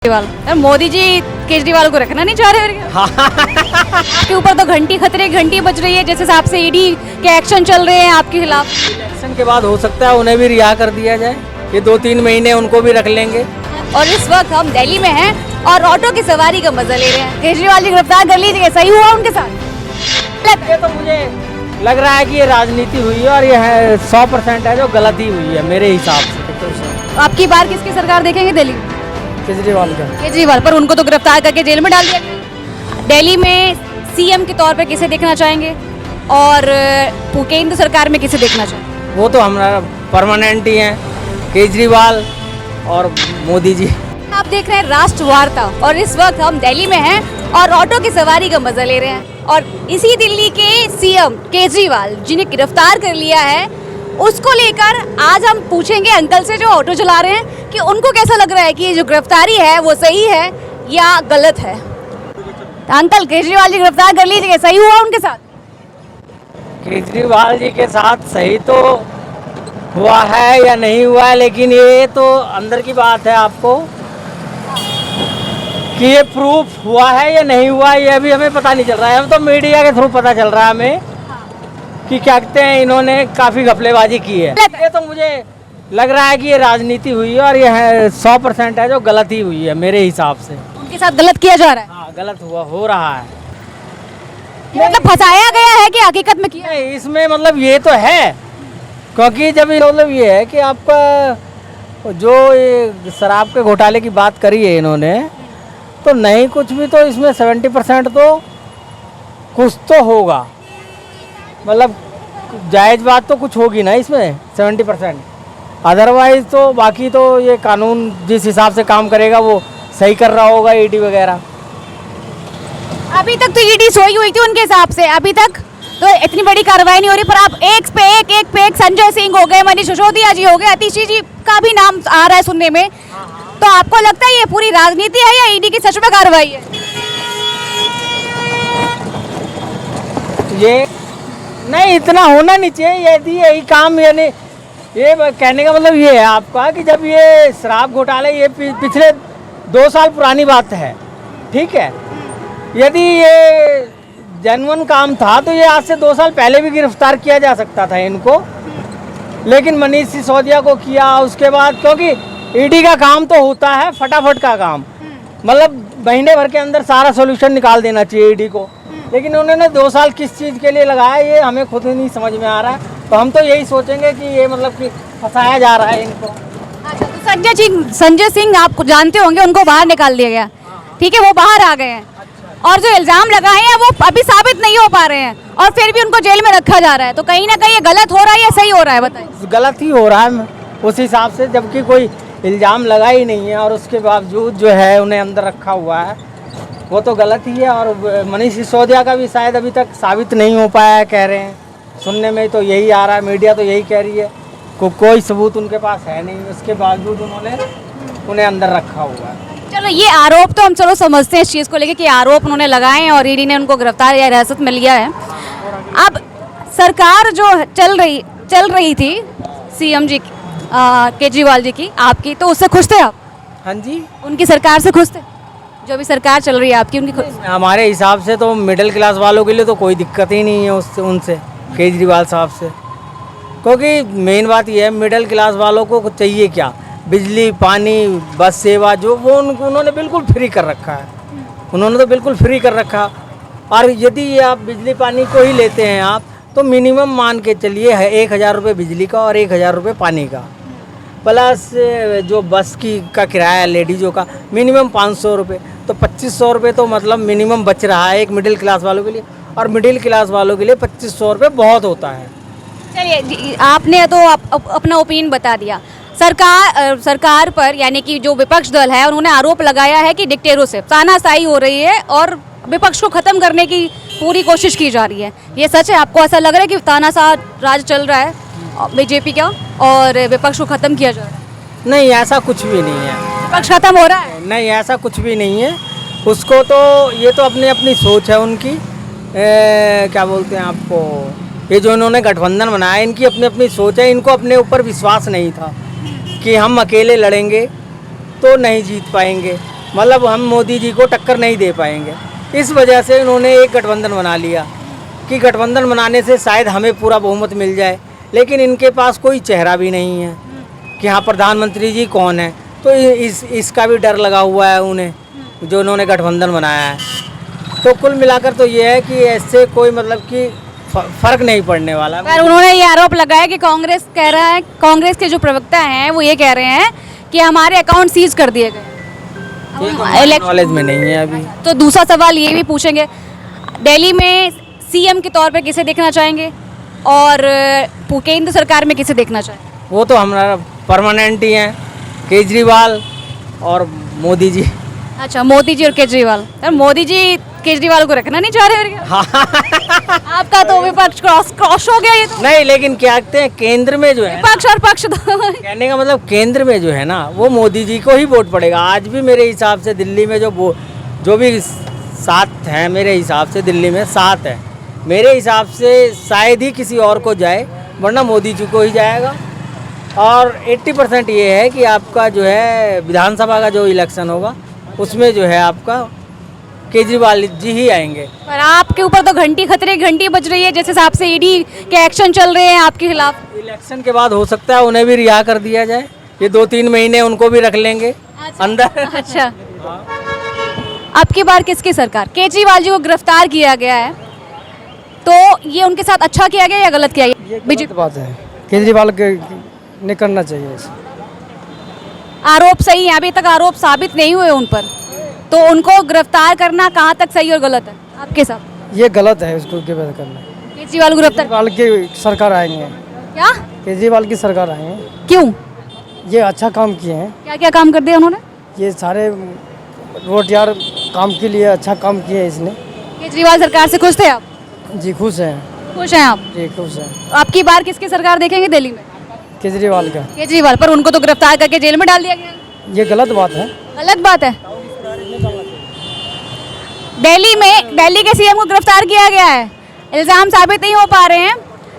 केजरीवाल मोदी जी केजरीवाल को रखना नहीं चाह रहे आपके ऊपर तो घंटी खतरे घंटी बज रही है, जिस हिसाब से ईडी के एक्शन चल रहे हैं आपके खिलाफ। इलेक्शन के बाद हो सकता है उन्हें भी रिहा कर दिया जाए, ये 2-3 महीने उनको भी रख लेंगे। और इस वक्त हम दिल्ली में हैं और ऑटो की सवारी का मजा ले रहे हैं। केजरीवाल जी गिरफ्तार कर लीजिए, सही हुआ उनके साथ? ये तो मुझे लग रहा है कि ये राजनीति हुई है और ये 100% है जो गलती हुई है मेरे हिसाब से। आपकी बार किसकी सरकार देखेंगे दिल्ली में? केजरीवाल का। केजरीवाल, पर उनको तो गिरफ्तार करके जेल में डाल दिया गया। दिल्ली में सीएम के तौर पर किसे देखना चाहेंगे और केंद्र सरकार में किसे देखना चाहेंगे? वो तो हमारा परमानेंट ही है, केजरीवाल और मोदी जी। आप देख रहे हैं राष्ट्र वार्ता और इस वक्त हम दिल्ली में हैं और ऑटो की सवारी का मजा ले रहे हैं और इसी दिल्ली के सीएम केजरीवाल जिन्हें गिरफ्तार कर लिया है उसको लेकर आज हम पूछेंगे अंकल से जो ऑटो चला रहे हैं कि उनको कैसा लग रहा है कि ये जो गिरफ्तारी है वो सही है या गलत है। तो अंकल, केजरीवाल जी गिरफ्तार कर लीजिए, सही हुआ उनके साथ? केजरीवाल जी के साथ सही तो हुआ है या नहीं हुआ है, लेकिन ये तो अंदर की बात है आपको कि ये प्रूफ हुआ है या नहीं हुआ ये अभी हमें पता नहीं चल रहा है। हम तो मीडिया के थ्रू पता चल रहा है हमें कि क्या कहते हैं इन्होंने काफ़ी घपलेबाजी की है। ये तो मुझे लग रहा है कि ये राजनीति हुई है और ये 100% है जो गलती हुई है मेरे हिसाब से। उनके साथ गलत किया जा रहा है? हाँ, गलत हो रहा है। मतलब फंसाया गया है कि हकीकत में किया? नहीं, इसमें मतलब ये तो है क्योंकि जब मतलब ये है कि आपका जो ये शराब के घोटाले की बात करी है इन्होंने, तो नहीं कुछ भी तो इसमें 70% तो कुछ तो होगा, मतलब जायज़ बात तो कुछ होगी ना इसमें 70%। अदरवाइज तो बाकी तो ये कानून जिस हिसाब से काम करेगा वो सही कर रहा होगा ईडी वगैरह। अभी तक तो ईडी सोई हुई थी उनके हिसाब से, अभी तक तो इतनी बड़ी कार्रवाई नहीं हो रही, पर आप एक पे एक संजय सिंह हो गए, मनीष सिसोदिया जी हो गए, अतिश जी का भी नाम आ रहा है सुनने में, तो आपको लगता है ये पूरी राजनीति है या ईडी की सच में कार्रवाई है? ये नहीं, इतना होना नहीं चाहिए यदि यही काम, यानी ये कहने का मतलब ये है आपका कि जब ये शराब घोटाले ये पिछले 2 साल पुरानी बात है, ठीक है। यदि ये जेन्युइन काम था तो ये आज से 2 साल पहले भी गिरफ्तार किया जा सकता था इनको, लेकिन मनीष सिसोदिया को किया उसके बाद, क्योंकि ईडी का काम तो होता है फटाफट का काम, मतलब महीने भर के अंदर सारा सॉल्यूशन निकाल देना चाहिए ईडी को, लेकिन उन्होंने 2 साल किस चीज़ के लिए लगाया ये हमें खुद ही नहीं समझ में आ रहा है। तो हम तो यही सोचेंगे कि ये मतलब कि फंसाया जा रहा है इनको। अच्छा, तो संजय सिंह आप जानते होंगे, उनको बाहर निकाल दिया गया, ठीक है, वो बाहर आ गए हैं और जो इल्जाम लगाए हैं वो अभी साबित नहीं हो पा रहे हैं और फिर भी उनको जेल में रखा जा रहा है, तो कहीं ना कहीं ये गलत हो रहा है या सही हो रहा है, बताइए? गलत ही हो रहा है उस हिसाब से, जबकि कोई इल्ज़ाम लगा ही नहीं है और उसके बावजूद जो है उन्हें अंदर रखा हुआ है, वो तो गलत ही है। और मनीष सिसोदिया का भी शायद अभी तक साबित नहीं हो पाया है, कह रहे हैं, सुनने में तो यही आ रहा है, मीडिया तो यही कह रही है, कोई सबूत उनके पास है नहीं, उसके बावजूद उन्होंने उन्हें अंदर रखा हुआ है। चलो, ये आरोप तो हम चलो समझते हैं इस चीज़ को लेके कि आरोप उन्होंने लगाए हैं और ईडी ने उनको गिरफ्तार या हिरासत में लिया है। अब सरकार जो चल रही थी सीएम जी की, केजरीवाल जी की, आपकी, तो उससे खुश थे आप? हाँ जी, उनकी सरकार से खुश थे? जो भी सरकार चल रही है आपकी, उनकी खुश? हमारे हिसाब से तो मिडिल क्लास वालों के लिए तो कोई दिक्कत ही नहीं है उससे, उनसे, केजरीवाल साहब से, क्योंकि मेन बात यह है मिडिल क्लास वालों को चाहिए क्या, बिजली पानी बस सेवा जो वो उन्होंने बिल्कुल फ्री कर रखा है, उन्होंने तो बिल्कुल फ्री कर रखा। और यदि आप बिजली पानी को ही लेते हैं आप तो मिनिमम मान के चलिए है 1000 रुपये बिजली का और 1000 रुपये पानी का, प्लस जो बस का किराया लेडीज़ों का मिनिमम 500 रुपये, तो 2500 रुपये तो मतलब मिनिमम बच रहा है एक मिडिल क्लास वालों के लिए, और मिडिल क्लास वालों के लिए 2500 रुपये बहुत होता है। चलिए, आपने तो अपना ओपिनियन बता दिया। सरकार पर, यानी कि जो विपक्ष दल है, उन्होंने आरोप लगाया है कि डिक्टेटरशिप, तानाशाही हो रही है और विपक्ष को खत्म करने की पूरी कोशिश की जा रही है। ये सच है? आपको ऐसा लग रहा है कि तानाशाह राज चल रहा है बीजेपी का और विपक्ष को खत्म किया जा रहा है? नहीं, ऐसा कुछ भी नहीं है। विपक्ष खत्म हो रहा है? नहीं, ऐसा कुछ भी नहीं है। उसको तो ये तो अपनी सोच है उनकी, क्या बोलते हैं आपको, ये जो इन्होंने गठबंधन बनाया इनकी अपनी सोच है, इनको अपने ऊपर विश्वास नहीं था कि हम अकेले लड़ेंगे तो नहीं जीत पाएंगे, मतलब हम मोदी जी को टक्कर नहीं दे पाएंगे। इस वजह से इन्होंने एक गठबंधन बना लिया कि गठबंधन बनाने से शायद हमें पूरा बहुमत मिल जाए, लेकिन इनके पास कोई चेहरा भी नहीं है कि हाँ प्रधानमंत्री जी कौन है, तो इसका भी डर लगा हुआ है उन्हें, जो इन्होंने गठबंधन बनाया है। तो कुल मिलाकर तो ये है कि ऐसे कोई मतलब कि फर्क नहीं पड़ने वाला। पर उन्होंने ये आरोप लगाया कि कांग्रेस कह रहा है, कांग्रेस के जो प्रवक्ता हैं वो ये कह रहे हैं कि हमारे अकाउंट सीज कर दिए गए। नॉलेज में नहीं है अभी। तो दूसरा सवाल ये भी पूछेंगे, दिल्ली में सीएम के तौर पे किसे देखना चाहेंगे और केंद्र सरकार में किसे देखना चाहेंगे? वो तो हमारा परमानेंट ही हैं, केजरीवाल और मोदी जी। अच्छा, मोदी जी और केजरीवाल। यार मोदी जी केजरीवाल को रखना नहीं चाह रहे हैं? हाँ। आपका तो विपक्ष क्रॉस हो गया ये तो। नहीं, लेकिन क्या कहते हैं केंद्र में जो है, विपक्ष और पक्ष तो कहने का मतलब केंद्र में जो है ना वो मोदी जी को ही वोट पड़ेगा। आज भी मेरे हिसाब से दिल्ली में जो भी 7 हैं, मेरे हिसाब से दिल्ली में 7 है, मेरे हिसाब से शायद ही किसी और को जाए, वरना मोदी जी को ही जाएगा। और 80% ये है कि आपका जो है विधानसभा का जो इलेक्शन होगा उसमें जो है आपका केजरीवाल जी ही आएंगे। पर आपके ऊपर तो घंटी खतरे की घंटी बज रही है, जिस हिसाब से ईडी के एक्शन चल रहे हैं आपके खिलाफ। इलेक्शन के बाद हो सकता है उन्हें भी रिहा कर दिया जाए, ये 2-3 महीने उनको भी रख लेंगे अंदर। अच्छा, अब की बार किसकी सरकार? केजरीवाल जी को गिरफ्तार किया गया है, तो ये उनके साथ अच्छा किया गया या गलत किया गया? गलत बात है, केजरीवाल के नहीं करना चाहिए। आरोप सही है, अभी तक आरोप साबित नहीं हुए उन पर, तो उनको गिरफ्तार करना कहाँ तक सही और गलत है आपके साथ? ये गलत है, उसको गिरफ्तार करना। केजरीवाल को गिरफ्तार केजरीवाल की सरकार आएंगे। क्या? केजरीवाल की सरकार आएंगे। क्यों? ये अच्छा काम किए हैं, क्या क्या काम कर दिया उन्होंने? ये सारे रोड यार काम के लिए अच्छा काम किए हैं इसने। केजरीवाल सरकार से खुश थे आप? जी खुश हैं। खुश हैं आप? जी खुश हैं। तो आपकी बार किसकी सरकार देखेंगे दिल्ली में? केजरीवाल का। केजरीवाल, पर उनको तो गिरफ्तार करके जेल में डाल दिया गया। ये गलत बात है। गलत बात है। दिल्ली के सीएम को गिरफ्तार किया गया है, इल्जाम साबित नहीं हो पा रहे हैं,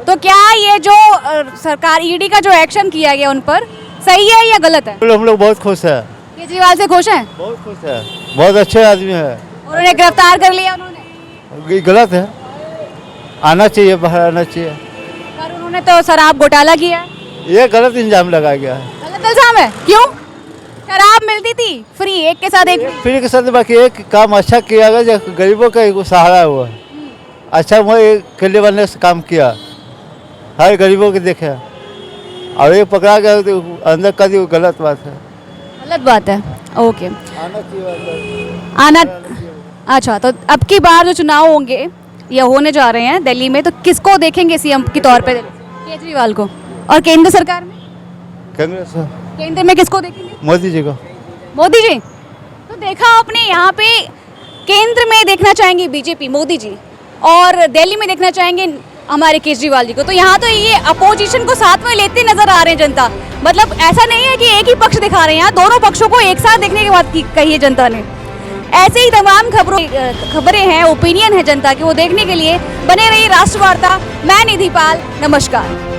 तो क्या ये जो सरकार ईडी का जो एक्शन किया गया उन पर सही है या गलत है? हम लोग बहुत खुश है, केजरीवाल से खुश हैं? बहुत खुश है, बहुत अच्छे आदमी है। उन्होंने गिरफ्तार कर लिया उन्होंने? ये गलत है, आना चाहिए, बाहर आना चाहिए। पर उन्होंने तो शराब घोटाला किया है। ये गलत इल्जाम लगाया गया है। गलत इल्जाम है? क्यों? शराब मिलती थी फ्री, एक के साथ एक फ्री। फिर के साथ बाकी एक काम अच्छा किया गया, जो गरीबों का एक सहारा हुआ, अच्छा वो केजरीवाल ने काम किया, हर गरीबों के देखे, और ये पकड़ा गया तो अंदर कर दी, गलत बात है। गलत बात है, ओके। आना चाहिए आना। अच्छा, तो अब की बार जो चुनाव होंगे या होने जा रहे हैं दिल्ली में, तो किसको देखेंगे सीएम के तौर पे? केजरीवाल को। और केंद्र सरकार में? कांग्रेस, केंद्र में किसको देखेंगे? मोदी जी को। मोदी जी। तो देखा आपने, यहाँ पे केंद्र में देखना चाहेंगे बीजेपी मोदी जी, और दिल्ली में देखना चाहेंगे हमारे केजरीवाल जी को। तो यहाँ तो ये अपोजिशन को साथ में लेते नजर आ रहे हैं जनता। मतलब ऐसा नहीं है कि एक ही पक्ष दिखा रहे हैं, यहाँ दोनों पक्षों को एक साथ देखने की बात कही है जनता ने। ऐसे ही तमाम खबरें हैं, ओपिनियन है जनता की, वो देखने के लिए बने रहिए राष्ट्रवार्ता। मैं निधि पाल, नमस्कार।